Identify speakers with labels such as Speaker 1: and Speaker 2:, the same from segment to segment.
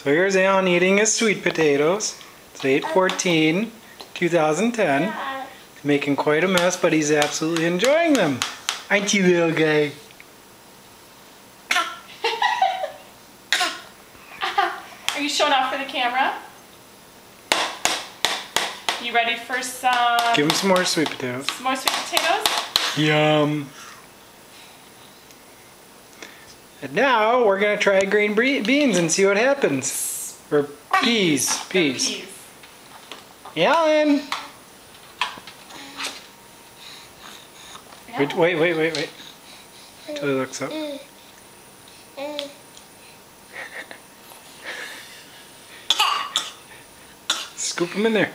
Speaker 1: So here's Alan eating his sweet potatoes. It's 8/14, 2010. Making quite a mess, but he's absolutely enjoying them. Aren't you, little guy?
Speaker 2: Are you showing off for the camera? You ready for some...
Speaker 1: Give him some more sweet potatoes.
Speaker 2: Some more sweet potatoes?
Speaker 1: Yum. And now we're going to try green beans and see what happens. Or peas. Peas. Alan! Wait. Till he looks up. Scoop them in there.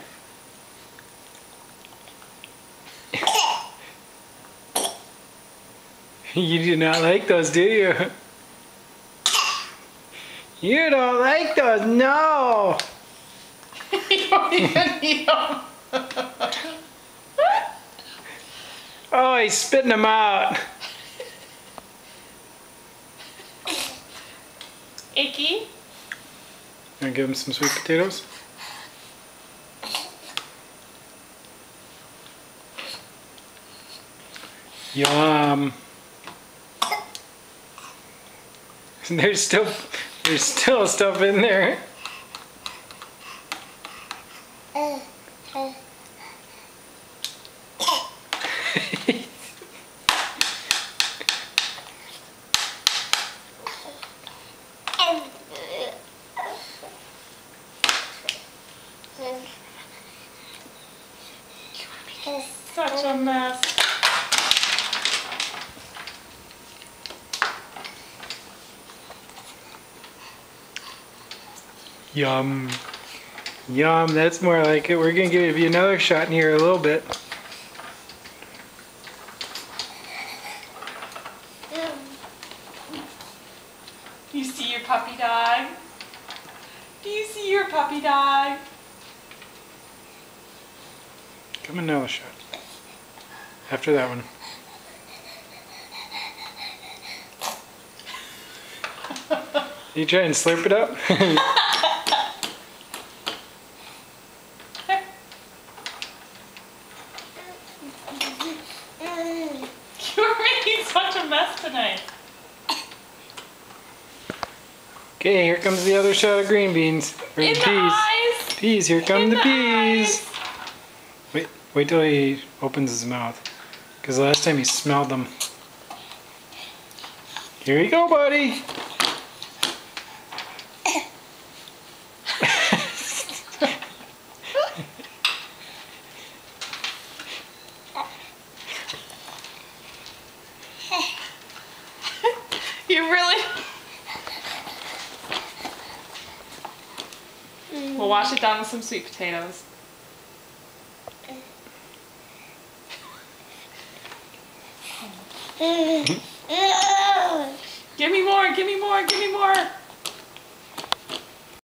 Speaker 1: You do not like those, do you? You don't like those, no!
Speaker 2: You don't even eat them.
Speaker 1: Oh, he's spitting them out.
Speaker 2: Icky?
Speaker 1: Gonna give him some sweet potatoes. Yum. There's still stuff in there.
Speaker 2: Such a mess.
Speaker 1: Yum. Yum, that's more like it. We're gonna give you another shot in here a little bit.
Speaker 2: Do you see your puppy dog? Do you see your puppy dog?
Speaker 1: Come another shot. After that one. You try and slurp it up?
Speaker 2: You're making such a mess tonight.
Speaker 1: Okay, here comes the other shot of green beans. Or
Speaker 2: In
Speaker 1: the
Speaker 2: the
Speaker 1: peas.
Speaker 2: eyes.
Speaker 1: Peas, here come
Speaker 2: In
Speaker 1: the
Speaker 2: the
Speaker 1: peas.
Speaker 2: eyes.
Speaker 1: Wait till he opens his mouth. Because last time he smelled them. Here you go, buddy.
Speaker 2: You really... We'll wash it down with some sweet potatoes. Give me more, give me more, give me more.